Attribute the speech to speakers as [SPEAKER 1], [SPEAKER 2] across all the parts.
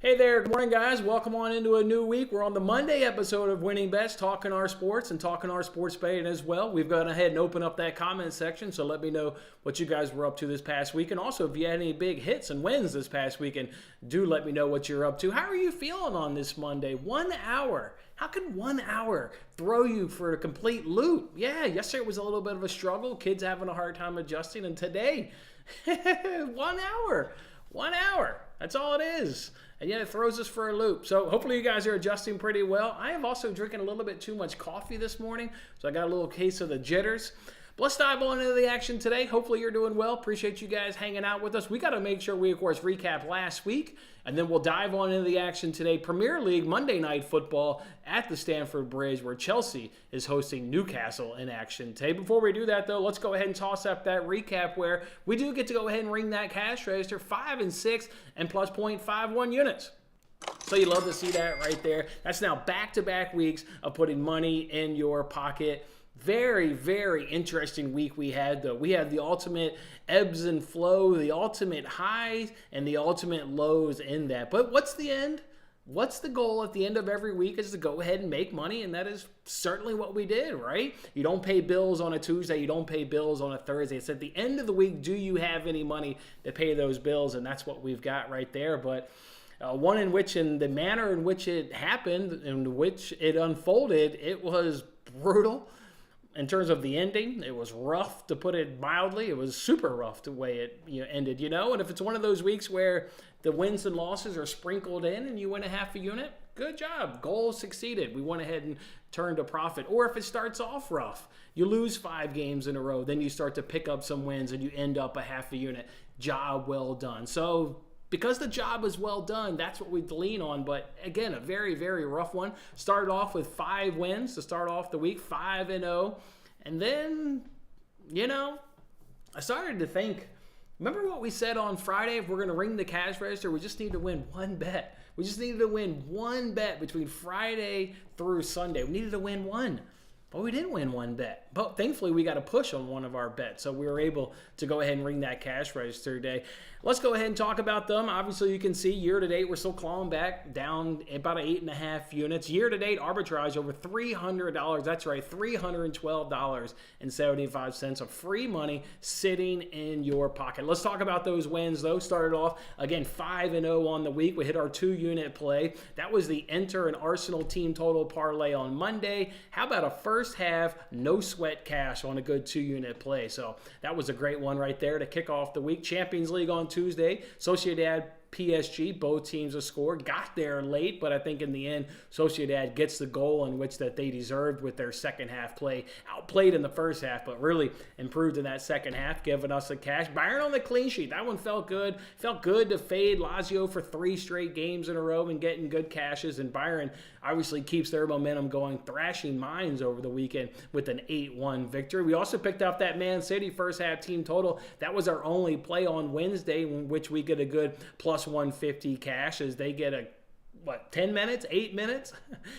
[SPEAKER 1] Hey there, good morning guys. Welcome on into a new week. We're on the Monday episode of Winning Bets, talking our sports and talking our sports betting as well. We've gone ahead and opened up that comment section, so let me know what you guys were up to this past week. And also, if you had any big hits and wins this past weekend, do let me know what you're up to. How are you feeling on this Monday? 1 hour. How can 1 hour throw you for a complete loop? Yeah, yesterday was a little bit of a struggle. Kids having a hard time adjusting. And today, 1 hour. 1 hour. That's all it is. And yet it throws us for a loop. So hopefully you guys are adjusting pretty well. I am also drinking a little bit too much coffee this morning, so I got a little case of the jitters. But let's dive on into the action today. Hopefully you're doing well. Appreciate you guys hanging out with us. We got to make sure we, of course, recap last week, and then we'll dive on into the action today. Premier League Monday Night Football at the Stamford Bridge, where Chelsea is hosting Newcastle in action today. Before we do that, though, let's go ahead and toss up that recap where we do get to go ahead and ring that cash register, 5 and 6 and plus 0.51 units. So you love to see that right there. That's now back-to-back weeks of putting money in your pocket. Very, very interesting week we had, though. We had the ultimate ebbs and flow, the ultimate highs, and the ultimate lows in that. But what's the end? What's the goal at the end of every week is to go ahead and make money, and that is certainly what we did, right? You don't pay bills on a Tuesday. You don't pay bills on a Thursday. It's at the end of the week, do you have any money to pay those bills? And that's what we've got right there. But one in which, in the manner in which it happened, in which it unfolded, it was brutal. In terms of the ending, it was rough, to put it mildly. It was super rough the way it ended, And if it's one of those weeks where the wins and losses are sprinkled in and you win a half a unit, good job. Goal succeeded. We went ahead and turned a profit. Or if it starts off rough, you lose 5 games in a row, then you start to pick up some wins and you end up a half a unit. Job well done. So because the job is well done, that's what we lean on. But again, a very, very rough one. Started off with 5 wins to start off the week, 5-0. And then, I started to think, remember what we said on Friday? If we're going to ring the cash register, we just need to win one bet. We just needed to win one bet between Friday through Sunday. We needed to win one. But we didn't win one bet. But thankfully, we got a push on one of our bets. So we were able to go ahead and ring that cash register today. Let's go ahead and talk about them. Obviously, you can see year-to-date, we're still clawing back down about 8.5 units. Year-to-date arbitrage over $300. That's right, $312.75 of free money sitting in your pocket. Let's talk about those wins, though. Started off, again, 5-0 on the week. We hit our 2-unit play. That was the Enter an Arsenal team total parlay on Monday. How about a first half, no sweat cash on a good 2-unit play? So that was a great one right there to kick off the week. Champions League on Tuesday, Sociedad PSG, both teams have scored. Got there late, but I think in the end, Sociedad gets the goal in which that they deserved with their second half play. Outplayed in the first half, but really improved in that second half, giving us the cash. Bayern on the clean sheet. That one felt good. Felt good to fade Lazio for 3 straight games in a row and getting good cashes. And Bayern obviously keeps their momentum going, thrashing Mainz over the weekend with an 8-1 victory. We also picked up that Man City first half team total. That was our only play on Wednesday, in which we get a good plus 150 cash as they get a 10 minutes, 8 minutes.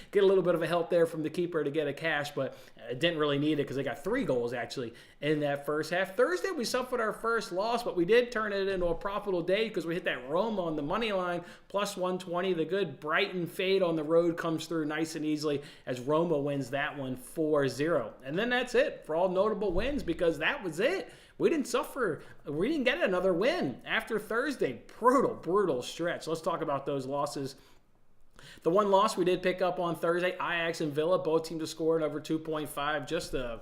[SPEAKER 1] Get a little bit of a help there from the keeper to get a cash, but didn't really need it because they got 3 goals actually in that first half. Thursday, we suffered our first loss, but we did turn it into a profitable day because we hit that Roma on the money line, plus 120. The good Brighton fade on the road comes through nice and easily as Roma wins that one 4-0. And then that's it for all notable wins because that was it. We didn't suffer. We didn't get another win after Thursday. Brutal stretch. Let's talk about those losses. The one loss we did pick up on Thursday, Ajax and Villa, both teams have scored over 2.5. Just a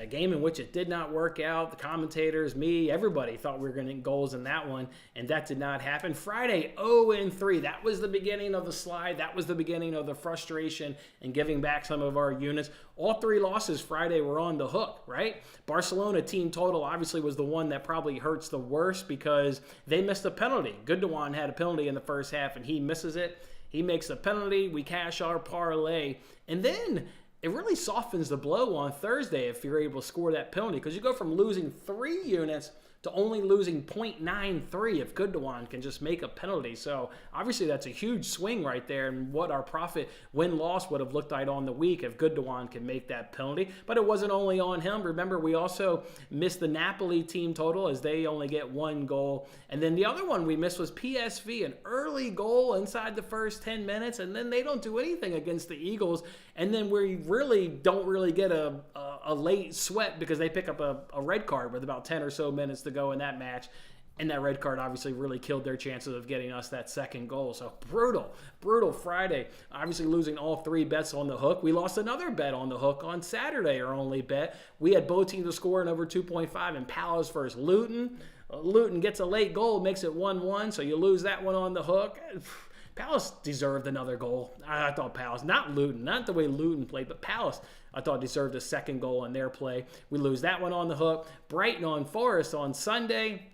[SPEAKER 1] game in which it did not work out. The commentators, me, everybody thought we were going to get goals in that one, and that did not happen. Friday, 0-3. That was the beginning of the slide. That was the beginning of the frustration and giving back some of our units. All 3 losses Friday were on the hook, right? Barcelona team total obviously was the one that probably hurts the worst because they missed a penalty. Gundogan had a penalty in the first half, and he misses it. He makes a penalty. We cash our parlay. And then it really softens the blow on Thursday if you're able to score that penalty because you go from losing 3 units to only losing 0.93 if Goodowan can just make a penalty. So obviously that's a huge swing right there, and what our profit win-loss would have looked like on the week if Goodowan can make that penalty. But it wasn't only on him. Remember, we also missed the Napoli team total as they only get 1 goal. And then the other one we missed was PSV, an early goal inside the first 10 minutes, and then they don't do anything against the Eagles. And then we really don't get a late sweat because they pick up a red card with about 10 or so minutes to go in that match. And that red card obviously really killed their chances of getting us that second goal. So brutal Friday. Obviously losing all 3 bets on the hook. We lost another bet on the hook on Saturday, our only bet. We had both teams to score in over 2.5 and Palace versus Luton. Luton gets a late goal, makes it 1-1, so you lose that one on the hook. Palace deserved another goal. I thought Palace, not Luton, not the way Luton played, but Palace, I thought deserved a second goal in their play. We lose that one on the hook. Brighton on Forest on Sunday.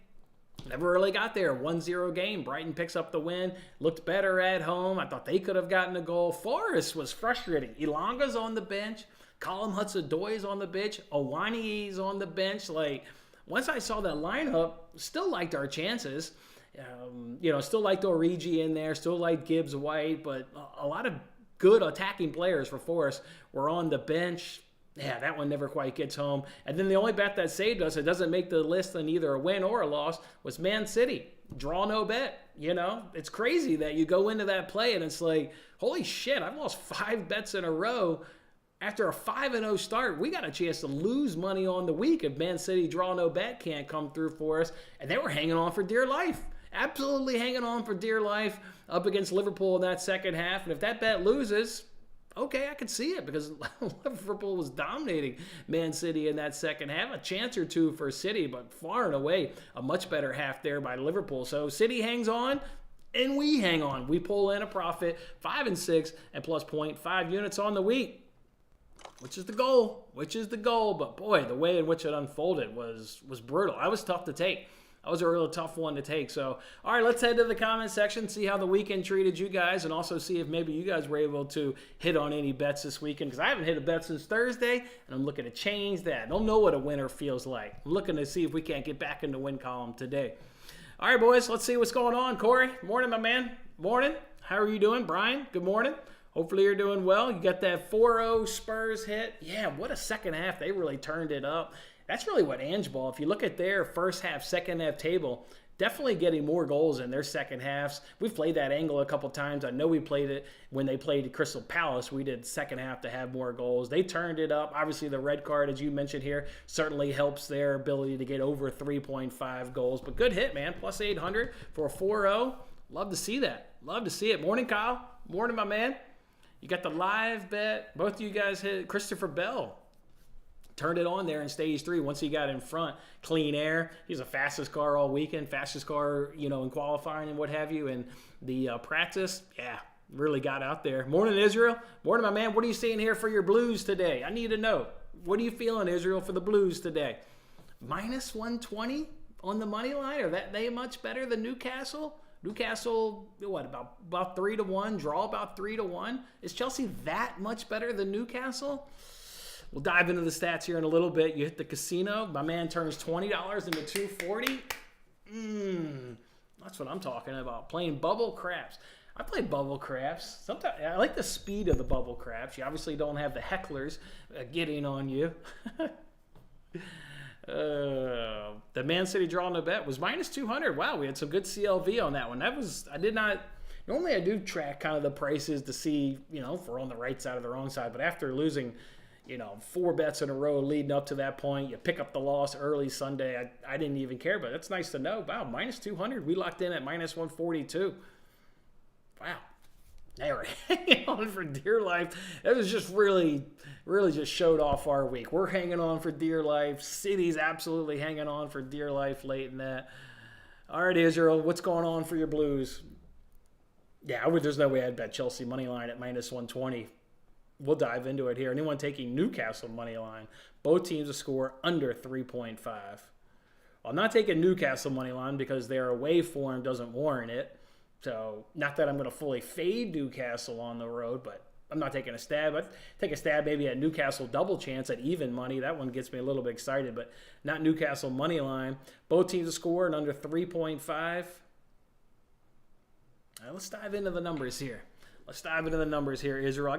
[SPEAKER 1] Never really got there. 1-0 game. Brighton picks up the win. Looked better at home. I thought they could have gotten a goal. Forest was frustrating. Elanga's on the bench. Callum Hudson-Odoi's on the bench. Owani's on the bench. Once I saw that lineup, still liked our chances. Still liked Origi in there. Still liked Gibbs White. But a lot of good attacking players for Forest were on the bench. Yeah, that one never quite gets home. And then the only bet that saved us, it doesn't make the list in either a win or a loss, was Man City. Draw no bet. It's crazy that you go into that play and it's like, holy shit, I've lost 5 bets in a row. After a 5-0 start, we got a chance to lose money on the week if Man City draw no bet can't come through for us. And they were hanging on for dear life. Absolutely hanging on for dear life up against Liverpool in that second half. And if that bet loses, okay, I could see it because Liverpool was dominating Man City in that second half. A chance or two for City, but far and away a much better half there by Liverpool. So City hangs on, and we hang on. We pull in a profit, 5-6, and plus 0.5 units on the week, which is the goal. But boy, the way in which it unfolded was brutal. That was tough to take. That was a real tough one to take. So, all right, let's head to the comment section, see how the weekend treated you guys, and also see if maybe you guys were able to hit on any bets this weekend, because I haven't hit a bet since Thursday, and I'm looking to change that. I don't know what a winner feels like. I'm looking to see if we can't get back in the win column today. All right, boys, let's see what's going on. Corey, morning, my man. Morning. How are you doing? Brian, good morning. Hopefully you're doing well. You got that 4-0 Spurs hit. Yeah, what a second half. They really turned it up. That's really what Ange Ball, if you look at their first half, second half table, definitely getting more goals in their second halves. We've played that angle a couple times. I know we played it when they played Crystal Palace. We did second half to have more goals. They turned it up. Obviously, the red card, as you mentioned here, certainly helps their ability to get over 3.5 goals. But good hit, man. Plus 800 for a 4-0. Love to see that. Love to see it. Morning, Kyle. Morning, my man. You got the live bet. Both of you guys hit Christopher Bell. Turned it on there in stage 3 once he got in front. Clean air. He's the fastest car all weekend. Fastest car, in qualifying and what have you. And the practice, yeah, really got out there. Morning, Israel. Morning, my man. What are you seeing here for your Blues today? I need to know. What are you feeling, Israel, for the Blues today? Minus 120 on the money line? Are they much better than Newcastle? Newcastle, what, about 3-1? Draw about 3-1? Is Chelsea that much better than Newcastle? We'll dive into the stats here in a little bit. You hit the casino. My man turns $20 into $240. That's what I'm talking about. Playing bubble craps. I play bubble craps. Sometimes I like the speed of the bubble craps. You obviously don't have the hecklers getting on you. The Man City draw no bet was minus 200. Wow, we had some good CLV on that one. Normally I do track kind of the prices to see, if we're on the right side or the wrong side. But after losing 4 bets in a row leading up to that point, you pick up the loss early Sunday. I didn't even care, but that's nice to know. Wow, minus 200. We locked in at minus 142. Wow. They were hanging on for dear life. It was just really just showed off our week. We're hanging on for dear life. City's absolutely hanging on for dear life late in that. All right, Israel, what's going on for your Blues? Yeah, there's no way I'd bet Chelsea money line at minus 120. We'll dive into it here. Anyone taking Newcastle money line? Both teams to score under 3.5. I'm not taking Newcastle money line because their away form doesn't warrant it. So, not that I'm going to fully fade Newcastle on the road, but I'm not taking a stab. I'd take a stab maybe at Newcastle double chance at even money. That one gets me a little bit excited, but not Newcastle money line. Both teams to score and under 3.5. All right, let's dive into the numbers here. Israel. I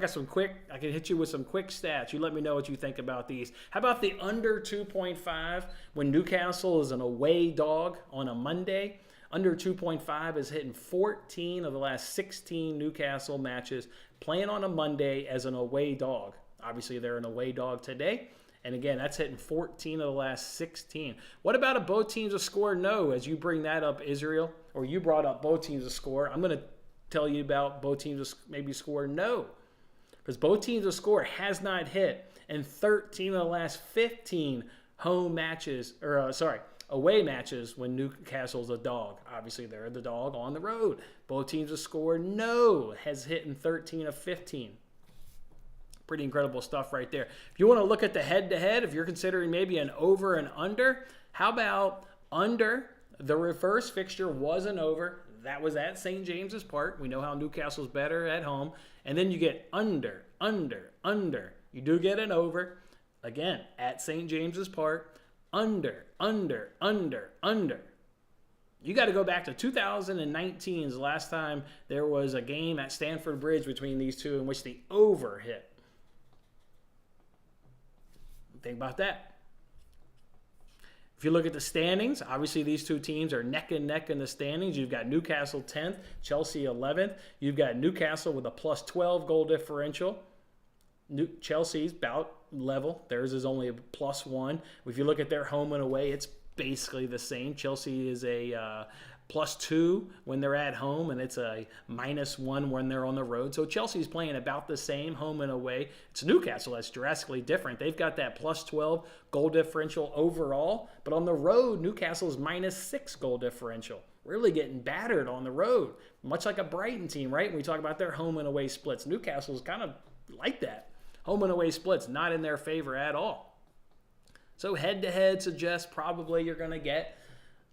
[SPEAKER 1] can hit you with some quick stats. You let me know what you think about these. How about the under 2.5 when Newcastle is an away dog on a Monday? Under 2.5 is hitting 14 of the last 16 Newcastle matches playing on a Monday as an away dog. Obviously, they're an away dog today. And again, that's hitting 14 of the last 16. What about a both teams to score no? As you bring that up, Israel, or you brought up both teams to score, I'm going to tell you about both teams to maybe score no. Because both teams to score has not hit in 13 of the last 15 home matches, away matches when Newcastle's a dog. Obviously, they're the dog on the road. Both teams to score no has hit in 13 of 15. Pretty incredible stuff right there. If you want to look at the head-to-head, if you're considering maybe an over and under, how about under? The reverse fixture was an over. That was at St. James's Park. We know how Newcastle's better at home. And then you get under. You do get an over. Again, at St. James's Park. Under. You got to go back to 2019 is the last time there was a game at Stamford Bridge between these two in which the over hit. Think about that. If you look at the standings, obviously these two teams are neck and neck in the standings. You've got Newcastle 10th, Chelsea 11th. You've got Newcastle with a plus 12 goal differential. Chelsea's about level. Theirs is only a plus 1. If you look at their home and away, it's basically the same. Chelsea is a plus 2 when they're at home, and it's a minus 1 when they're on the road. So Chelsea's playing about the same home and away. It's Newcastle that's drastically different. They've got that plus 12 goal differential overall, but on the road, Newcastle's minus 6 goal differential. Really getting battered on the road, much like a Brighton team, right? When we talk about their home and away splits, Newcastle's kind of like that. Home and away splits, not in their favor at all. So head-to-head suggests probably you're going to get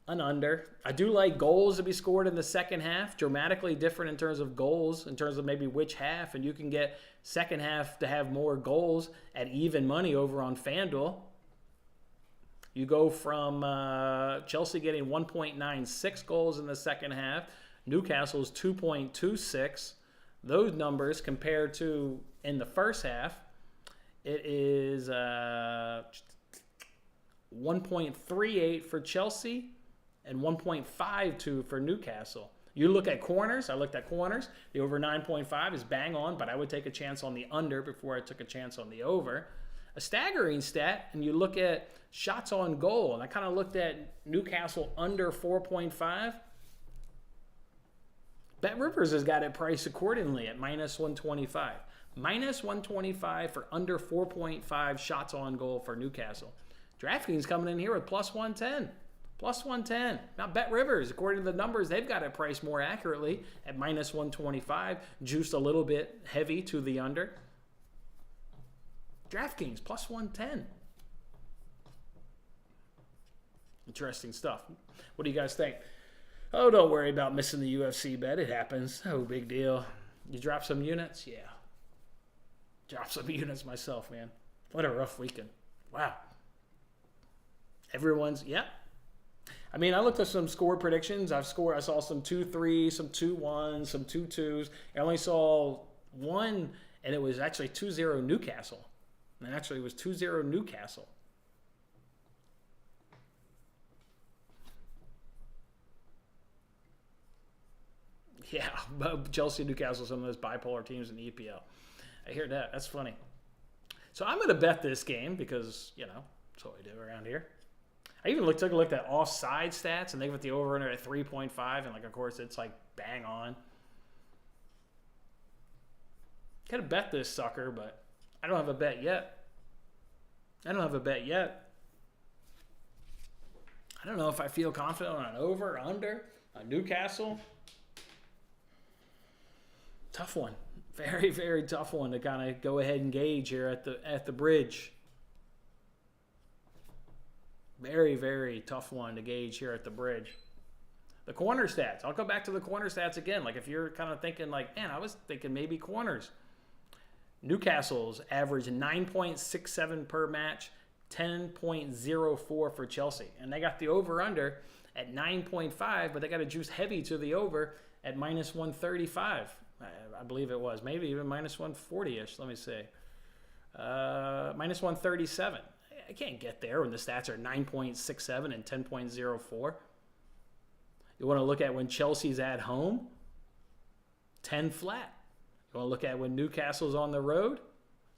[SPEAKER 1] an under. I do like goals to be scored in the second half. Dramatically different in terms of goals, in terms of maybe which half. And you can get second half to have more goals at even money over on FanDuel. You go from Chelsea getting 1.96 goals in the second half. Newcastle's 2.26. Those numbers compared to in the first half, it is 1.38 for Chelsea and 1.52 for Newcastle. You look at corners. I looked at corners. The over 9.5 is bang on, but I would take a chance on the under before I took a chance on the over. A staggering stat, and you look at shots on goal, and I kind of looked at Newcastle under 4.5. BetRivers has got it priced accordingly at minus 125. Minus 125 for under 4.5 shots on goal for Newcastle. DraftKings coming in here with plus 110. Plus 110. Now, BetRivers, according to the numbers, they've got it priced more accurately at minus 125. Juiced a little bit heavy to the under. DraftKings, plus 110. Interesting stuff. What do you guys think? Oh, don't worry about missing the UFC bet. It happens. No big deal. You drop some units? Yeah. Drop some units myself, man. What a rough weekend. Wow. Everyone's, yeah. I mean, I looked at some score predictions. I saw some 2-3, some 2-1, some 2-2s. I only saw one, and it was actually 2-0 Newcastle. And actually, it was 2-0 Newcastle. Yeah, Chelsea and Newcastle, some of those bipolar teams in the EPL. I hear that. That's funny. So I'm going to bet this game because, you know, that's what we do around here. I even took a look at offside stats, and they put the over-under at 3.5, and, like, of course, it's, like, bang on. Could have bet this sucker, but I don't have a bet yet. I don't know if I feel confident on an over or under on Newcastle. Tough one. Very, very tough one to kind of go ahead and gauge here at the bridge. Very, very tough one to gauge here at the bridge. The corner stats. I'll go back to the corner stats again. Like, if you're kind of thinking like, man, I was thinking maybe corners. Newcastle's average 9.67 per match, 10.04 for Chelsea. And they got the over-under at 9.5, but they got a juice heavy to the over at minus 135. I believe it was. Maybe even minus 140-ish. Let me see. Minus 137. I can't get there when the stats are 9.67 and 10.04. You want to look at when Chelsea's at home? 10 flat. You want to look at when Newcastle's on the road?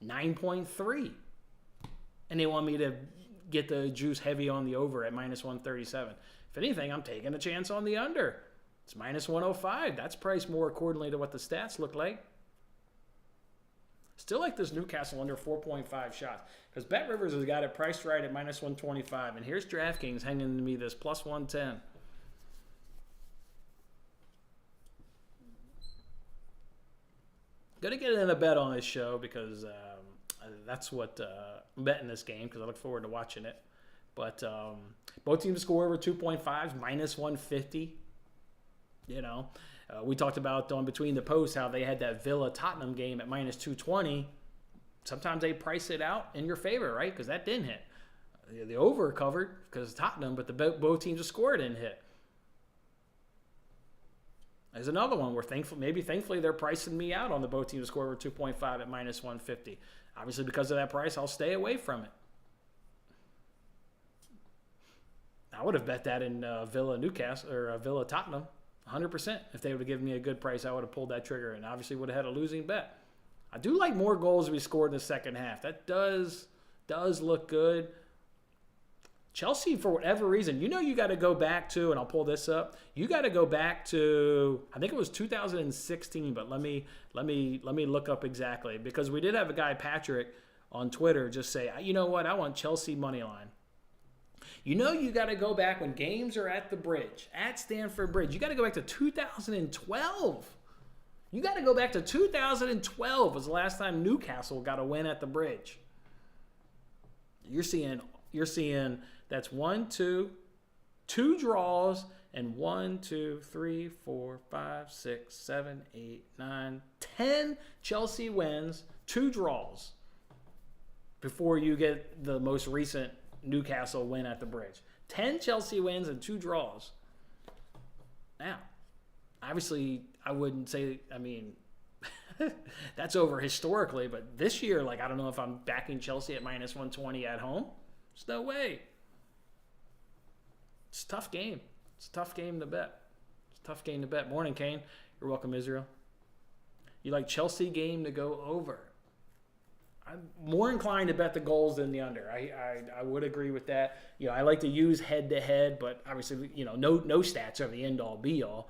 [SPEAKER 1] 9.3. And they want me to get the juice heavy on the over at minus 137. If anything, I'm taking a chance on the under. It's minus 105. That's priced more accordingly to what the stats look like. Still like this Newcastle under 4.5 shots. Because BetRivers has got it priced right at minus 125. And here's DraftKings hanging to me this plus 110. Going to get in a bet on this show because that's what I'm betting this game because I look forward to watching it. But both teams score over 2.5s, minus 150. We talked about on Between the Posts how they had that Villa-Tottenham game at minus 220. Sometimes they price it out in your favor, right? Because that didn't hit. The over covered because Tottenham, but both teams to score didn't hit. There's another one where thankfully they're pricing me out on the both teams to score over 2.5 at minus 150. Obviously, because of that price, I'll stay away from it. I would have bet that in Villa-Newcastle or Villa-Tottenham. 100%. If they would have given me a good price, I would have pulled that trigger and obviously would have had a losing bet. I do like more goals to be scored in the second half. That does look good. Chelsea, for whatever reason, you got to go back to, and I'll pull this up. You got to go back to, I think it was 2016, but let me look up exactly because we did have a guy, Patrick, on Twitter just say, you know what, I want Chelsea money line. You got to go back when games are at the Bridge, at Stamford Bridge. You got to go back to 2012. You got to go back to 2012 was the last time Newcastle got a win at the Bridge. You're seeing that's 2 draws and 1, 2, 3, 4, 5, 6, 7, 8, 9, 10 Chelsea wins, 2 draws before you get the most recent Newcastle win at the Bridge. 10 Chelsea wins and 2 draws. Now, obviously, I wouldn't say, that's over historically, but this year, I don't know if I'm backing Chelsea at minus 120 at home. There's no way. It's a tough game. It's a tough game to bet. Morning, Kane. You're welcome, Israel. You like Chelsea game to go over. I'm more inclined to bet the goals than the under. I would agree with that. I like to use head-to-head, but obviously, no stats are the end-all, be-all.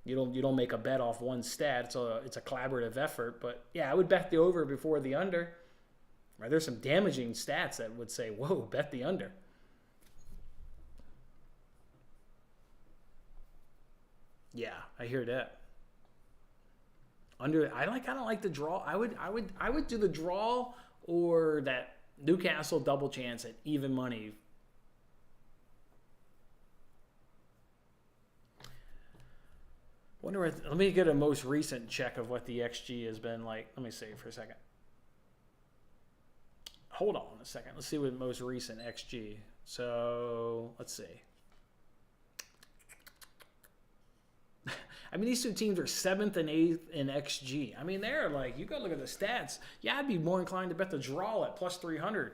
[SPEAKER 1] You don't make a bet off one stat. It's a collaborative effort. But, yeah, I would bet the over before the under. Right? There's some damaging stats that would say, whoa, bet the under. Yeah, I hear that. Under, I don't like the draw. I would do the draw or that Newcastle double chance at even money. Let me get a most recent check of what the XG has been like. Let me see for a second. Hold on a second. Let's see what most recent XG. So let's see. These two teams are 7th and 8th in XG. They're you go look at the stats. Yeah, I'd be more inclined to bet the draw at plus 300.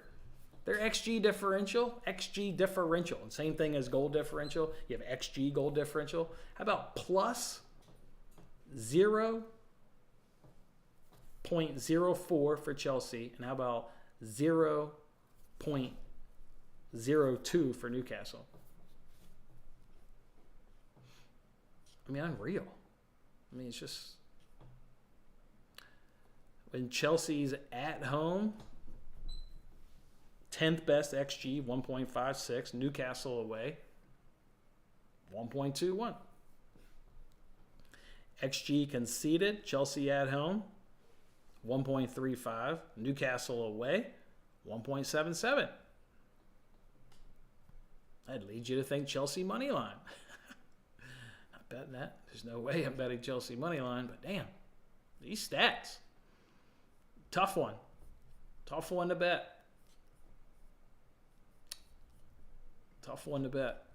[SPEAKER 1] Their XG differential, and same thing as goal differential. You have XG goal differential. How about plus 0.04 for Chelsea, and how about 0.02 for Newcastle? Unreal. It's just when Chelsea's at home, 10th best XG, 1.56. Newcastle away, 1.21. XG conceded, Chelsea at home, 1.35. Newcastle away, 1.77. That leads you to think Chelsea money line. Betting that. There's no way I'm betting Chelsea money line, but damn, these stats. Tough one. Tough one to bet. Tough one to bet.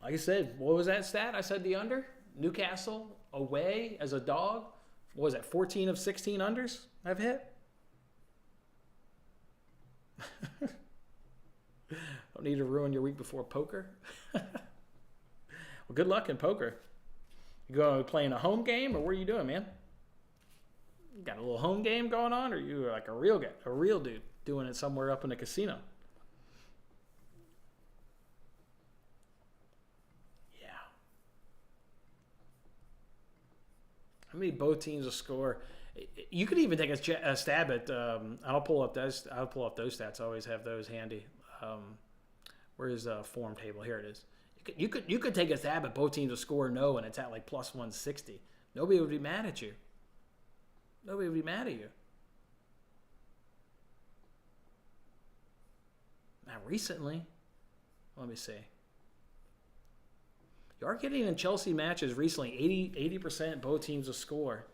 [SPEAKER 1] Like I said, what was that stat? I said the under. Newcastle away as a dog. What was that? 14 of 16 unders I've hit. Don't need to ruin your week before poker. Well, good luck in poker. You going to playing a home game, or what are you doing, man? You got a little home game going on, or you like a real guy, a real dude doing it somewhere up in a casino? Yeah. How many both teams will score? You could even take a stab at. I'll pull up those stats. I always have those handy. Where's the form table? Here it is. You could take a stab at both teams to score no, and it's at like plus 160. Nobody would be mad at you. Nobody would be mad at you. Now recently, let me see. You are getting in Chelsea matches recently 80% both teams to score.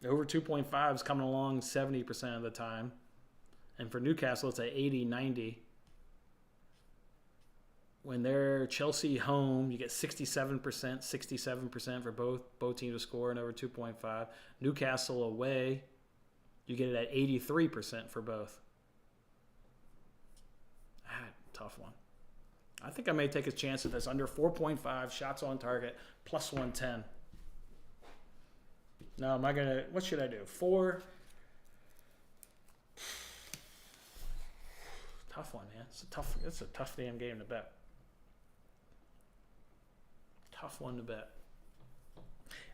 [SPEAKER 1] Over 2.5 is coming along 70% of the time. And for Newcastle, it's at 80, 90. When they're Chelsea home, you get 67% for both teams to score and over 2.5. Newcastle away, you get it at 83% for both. Tough one. I think I may take a chance at this under 4.5 shots on target plus 110. No, am I gonna? What should I do? 4. Tough one, man. It's a tough damn game to bet. Tough one to bet.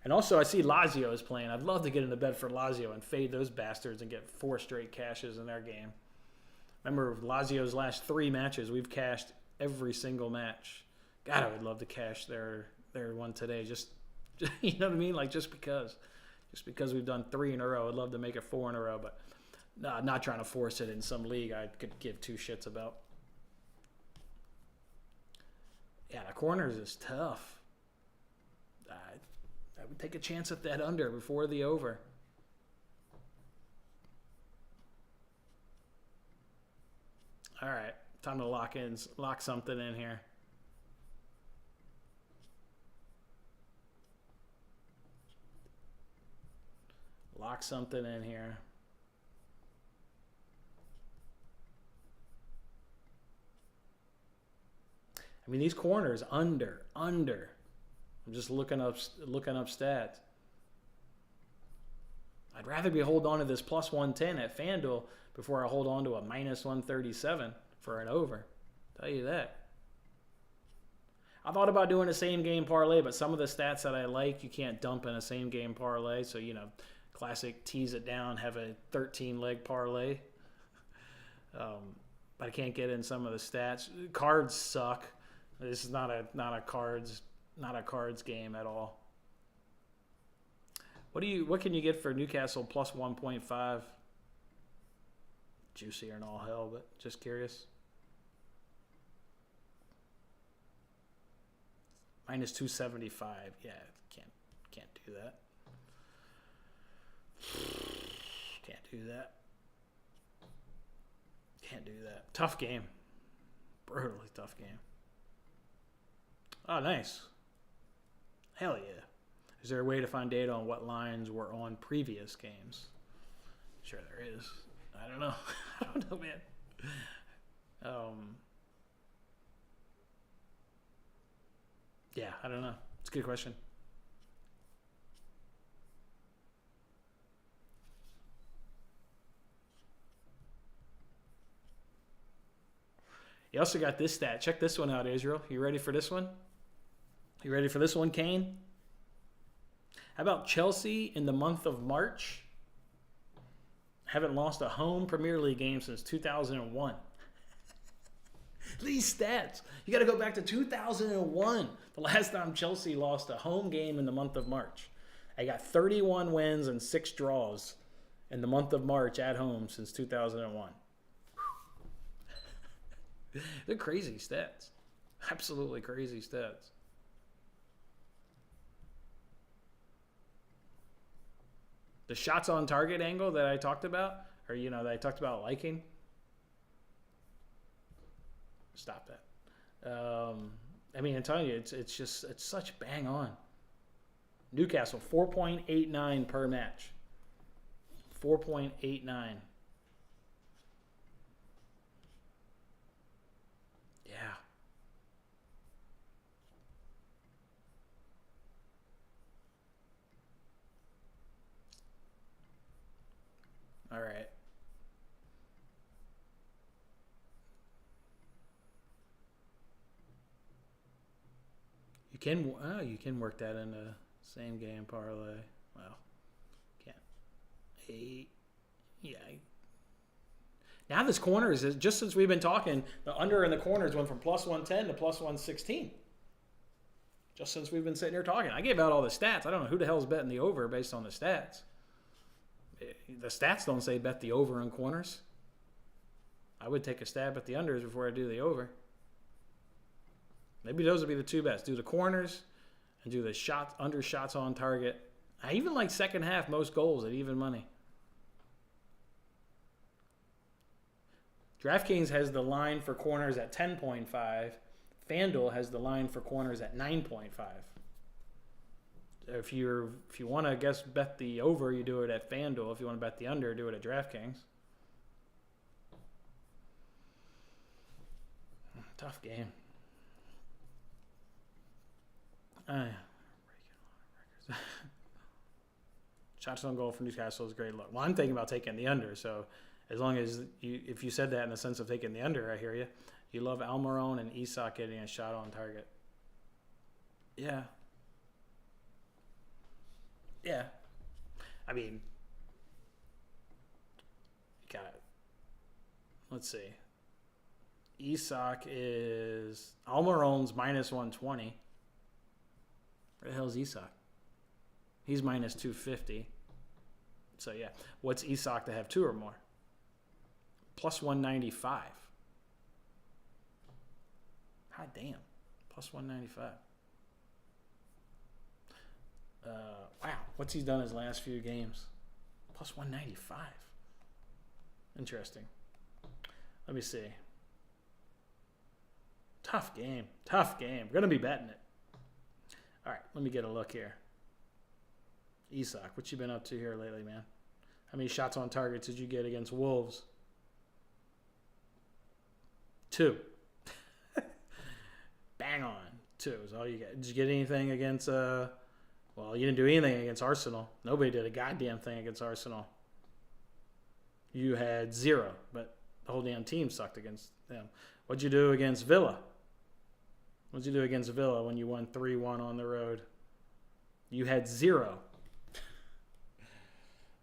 [SPEAKER 1] And also, I see Lazio is playing. I'd love to get in the bet for Lazio and fade those bastards and get 4 straight cashes in their game. Remember Lazio's last 3 matches, we've cashed every single match. God, I would love to cash their one today. Just you know what I mean? Like just because we've done 3 in a row, I'd love to make it 4 in a row, but not trying to force it in some league I could give 2 shits about. Yeah, the corners is tough. I would take a chance at that under before the over. All right, time to lock something in here. Lock something in here. I mean, these corners under. I'm just looking up stats. I'd rather be holding on to this plus 110 at FanDuel before I hold on to a minus 137 for an over. Tell you that. I thought about doing a same game parlay, but some of the stats that I like, you can't dump in a same game parlay. So, classic tease it down, have a 13-leg parlay. But I can't get in some of the stats. Cards suck. This is not a cards game at all. What can you get for Newcastle plus 1.5? Juicier and all hell, but just curious. Minus 275. Yeah, can't do that. Can't do that. Tough game. Brutally tough game. Oh, nice. Hell yeah. Is there a way to find data on what lines were on previous games? Sure there is. I don't know. I don't know, man. Yeah, I don't know. It's a good question. You also got this stat. Check this one out, Israel. You ready for this one? You ready for this one, Kane? How about Chelsea in the month of March? Haven't lost a home Premier League game since 2001. These stats. You got to go back to 2001. The last time Chelsea lost a home game in the month of March. They got 31 wins and 6 draws in the month of March at home since 2001. They're crazy stats. Absolutely crazy stats. The shots on target angle that I talked about, or, that I talked about liking. Stop that. I'm telling you, it's such bang on. Newcastle, 4.89 per match. 4.89. Yeah. All right. You can work that in a same game parlay. Well, can't. 8. Yeah. Now this corners is just since we've been talking, the under in the corners went from plus 110 to plus 116. Just since we've been sitting here talking, I gave out all the stats. I don't know who the hell's betting the over based on the stats. The stats don't say bet the over on corners. I would take a stab at the unders before I do the over. Maybe those would be the two bets. Do the corners and do the under shots on target. I even like second half most goals at even money. DraftKings has the line for corners at 10.5. FanDuel has the line for corners at 9.5. If you want to bet the over, you do it at FanDuel. If you want to bet the under, do it at DraftKings. Tough game. Shots on goal for Newcastle is great look. Well, I'm thinking about taking the under, so as long as if you said that in the sense of taking the under, I hear you. You love Almiron and Isak getting a shot on target. Yeah. Yeah. I mean, got it. Let's see. Isak is Almiron's minus 120. Where the hell is Isak? He's minus 250. So, yeah. What's Isak to have two or more? Plus 195. God damn. Plus 195. Wow. What's he done his last few games? Plus 195. Interesting. Let me see. Tough game. Tough game. We're going to be betting it. All right, let me get a look here. Isak, what you been up to here lately, man? How many shots on targets did you get against Wolves? 2. Bang on. 2 is all you got. Did you get anything against, well, you didn't do anything against Arsenal. Nobody did a goddamn thing against Arsenal. You had 0, but the whole damn team sucked against them. What'd you do against Villa? What'd you do against Villa when you won 3-1 on the road? You had 0.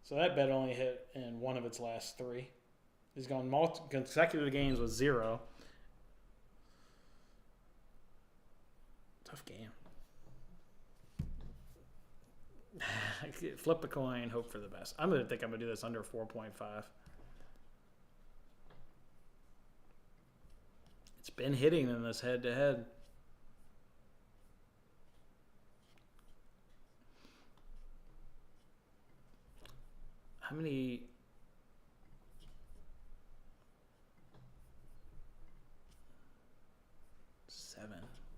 [SPEAKER 1] So that bet only hit in one of its last 3. He's gone consecutive games with 0. Tough game. Flip a coin, hope for the best. I'm going to do this under 4.5. It's been hitting in this head-to-head. How many...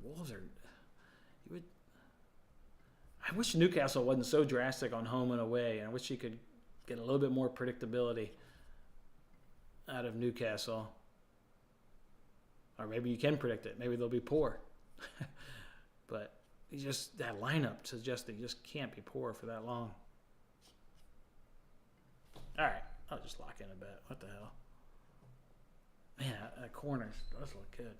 [SPEAKER 1] Wolves are... I wish Newcastle wasn't so drastic on home and away. I wish you could get a little bit more predictability out of Newcastle. Or maybe you can predict it. Maybe they'll be poor. But that lineup suggests they just can't be poor for that long. All right. I'll just lock in a bet. What the hell? Man, that corner does look good.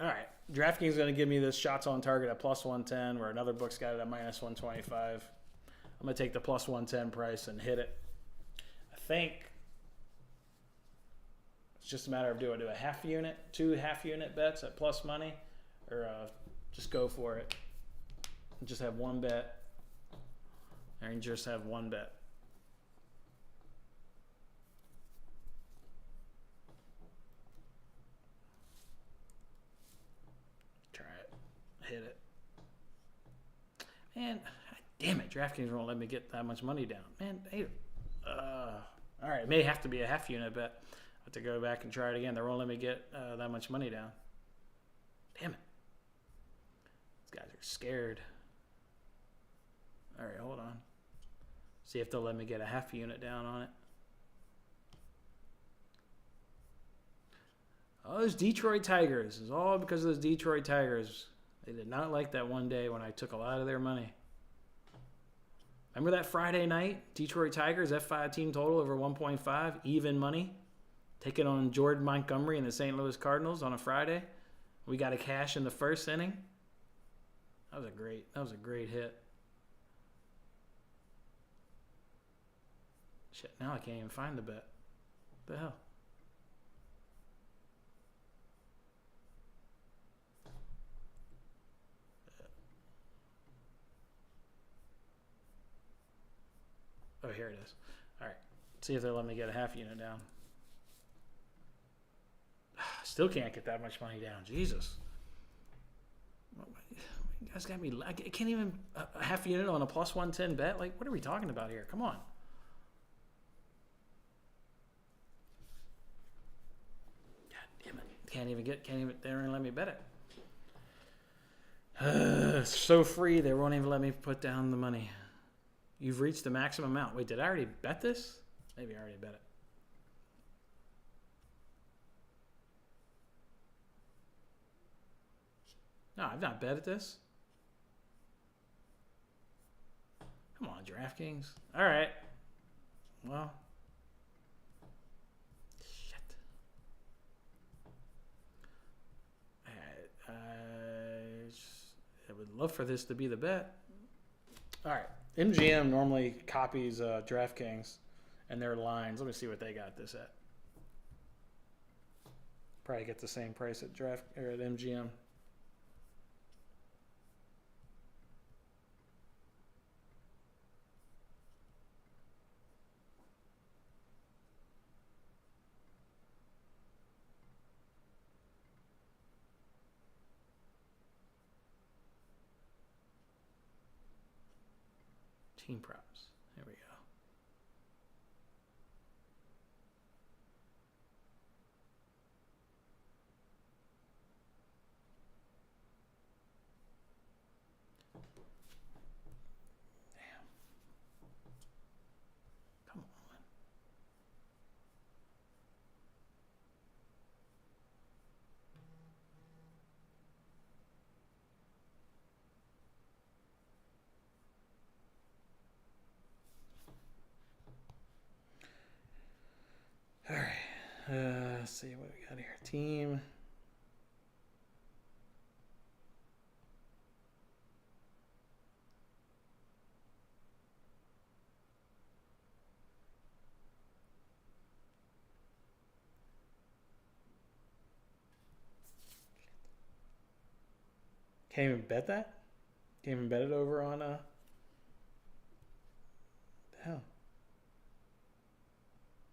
[SPEAKER 1] All right. DraftKings is going to give me this shots on target at plus 110, where another book's got it at minus 125. I'm going to take the plus 110 price and hit it. I think it's just a matter of do a half unit, 2 half-unit bets at plus money, or just go for it and just have one bet Rangers have one bet. Try it. Hit it. Man, damn it. DraftKings won't let me get that much money down. Man, hey, all right. It may have to be a half unit bet. I have to go back and try it again. They won't let me get that much money down. Damn it. These guys are scared. All right, hold on. See if they'll let me get a half unit down on it. Oh, those Detroit Tigers. It's all because of those Detroit Tigers. They did not like that one day when I took a lot of their money. Remember that Friday night? Detroit Tigers, F5 team total over 1.5, even money. Taking on Jordan Montgomery and the St. Louis Cardinals on a Friday. We got a cash in the first inning. That was a great hit. Shit, now I can't even find the bet. What the hell? Oh, here it is. All right. See if they'll let me get a half unit down. Still can't get that much money down. Jesus. You guys got me. I can't even a half unit on a plus 110 bet. Like, what are we talking about here? Come on. God damn it. Can't even. They don't even let me bet it. So free. They won't even let me put down the money. You've reached the maximum amount. Wait, did I already bet this? Maybe I already bet it. No, I've not betted this. Come on, DraftKings. All right. Well. Shit. I would love for this to be the bet. All right. MGM normally copies DraftKings and their lines. Let me see what they got this at. Probably get the same price at at MGM. Team props. There we go. Damn. Come on. All right. Let's see what we got here. Team. Can't even bet that? Can't even bet it over on the hell.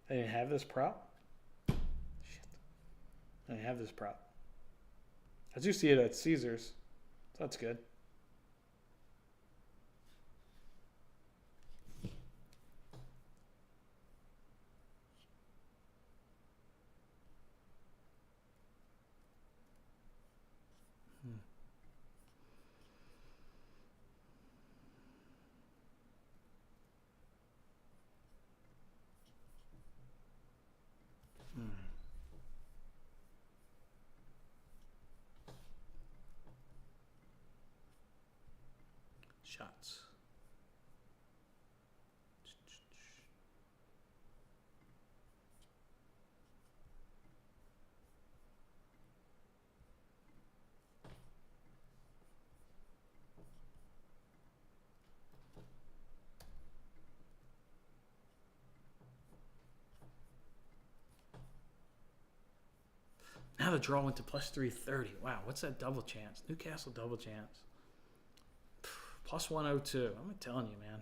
[SPEAKER 1] I didn't have this prop? Shit. I didn't have this prop. I do see it at Caesars. So that's good. Shots. Now the draw went to plus 330. Wow, what's that double chance? Newcastle double chance. Plus 102. I'm telling you, man.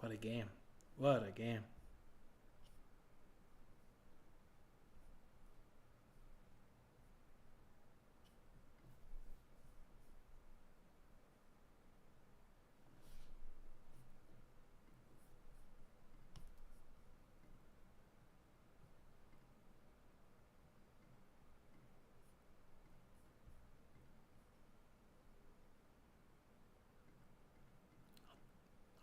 [SPEAKER 1] What a game. What a game.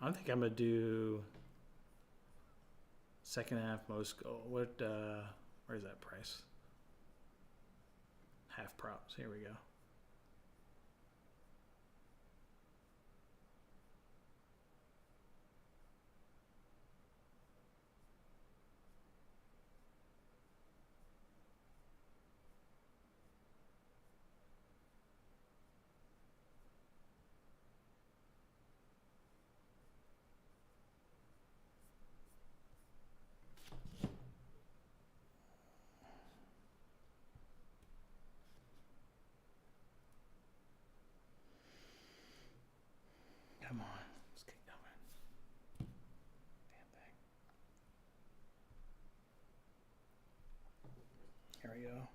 [SPEAKER 1] I think I'm going to do second half most goal. Where's that price? Half props. Here we go. Come on. Let's keep going. Damn thing. Here we go.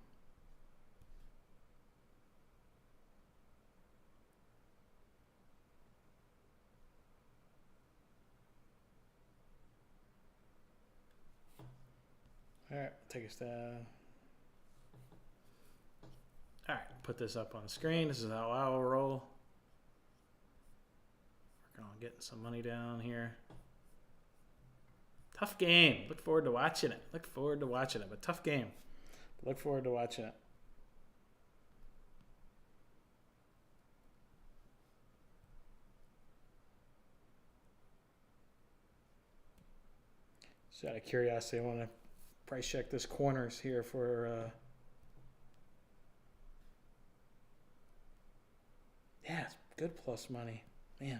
[SPEAKER 1] All right, take a stab. All right, put this up on the screen. This is how I will roll. Working on getting some money down here. Tough game. Look forward to watching it. But tough game. Look forward to watching it. Just out of curiosity, I want to price check this corners here for yeah, it's good plus money. Man.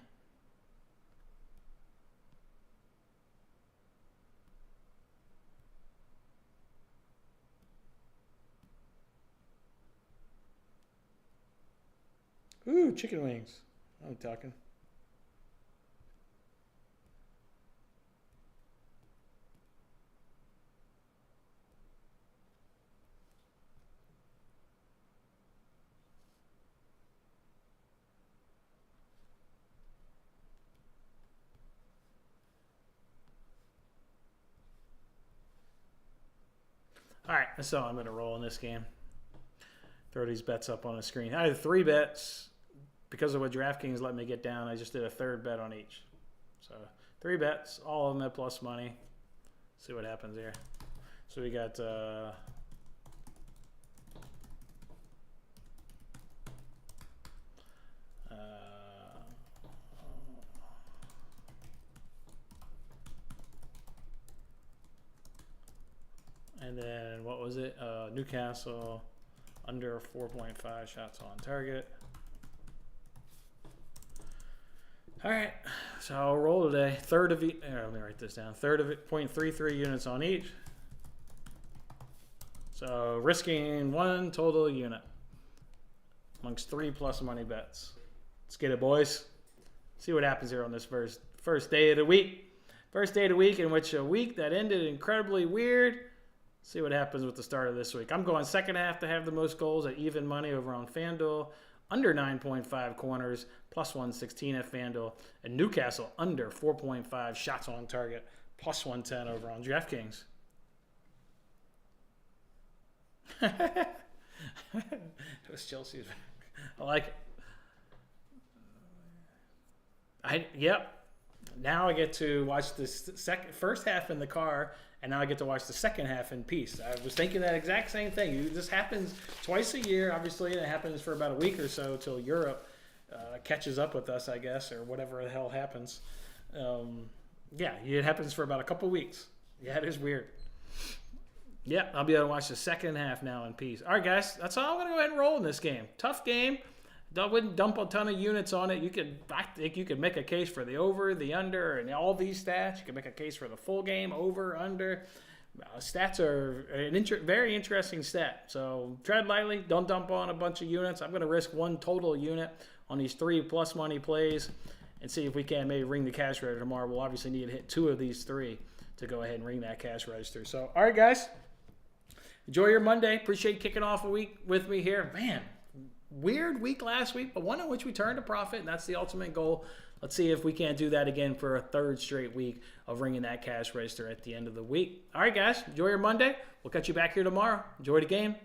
[SPEAKER 1] Ooh, chicken wings. I'm talking. All right, so I'm going to roll in this game. Throw these bets up on the screen. I had 3 bets. Because of what DraftKings let me get down, I just did a third bet on each. So 3 bets, all of them at plus money. See what happens here. So we got and then what was it? Newcastle under 4.5 shots on target. All right, so I'll roll today. Third of each. Let me write this down. Third of it, 0.33 units on each. So risking 1 total unit amongst 3 plus money bets. Let's get it, boys. See what happens here on this first day of the week. First day of the week, in which a week that ended incredibly weird. See what happens with the start of this week. I'm going second half to have the most goals at even money over on FanDuel. Under 9.5 corners, plus 116 at FanDuel. And Newcastle under 4.5 shots on target, plus 110 over on DraftKings. It was Chelsea's. I like it. Yep. Now I get to watch this first half in the car, and now I get to watch the second half in peace. I was thinking that exact same thing. This happens twice a year, obviously, and it happens for about a week or so till Europe catches up with us, I guess, or whatever the hell happens. Yeah, it happens for about a couple weeks. Yeah, it is weird. Yeah, I'll be able to watch the second half now in peace. All right, guys, that's all. I'm going to go ahead and roll in this game. Tough game. I wouldn't dump a ton of units on it. I think you could make a case for the over, the under, and all these stats. You can make a case for the full game, over, under. Stats are very interesting stat. So tread lightly. Don't dump on a bunch of units. I'm going to risk 1 total unit on these 3 plus money plays. and see if we can maybe ring the cash register tomorrow. We'll obviously need to hit 2 of these 3 to go ahead and ring that cash register. So, all right, guys. Enjoy your Monday. Appreciate kicking off a week with me here. Man, weird week last week, but one in which we turned a profit, and that's the ultimate goal. Let's see if we can't do that again for a 3rd straight week of ringing that cash register at the end of the week. All right, guys. Enjoy your Monday. We'll catch you back here tomorrow. Enjoy the game.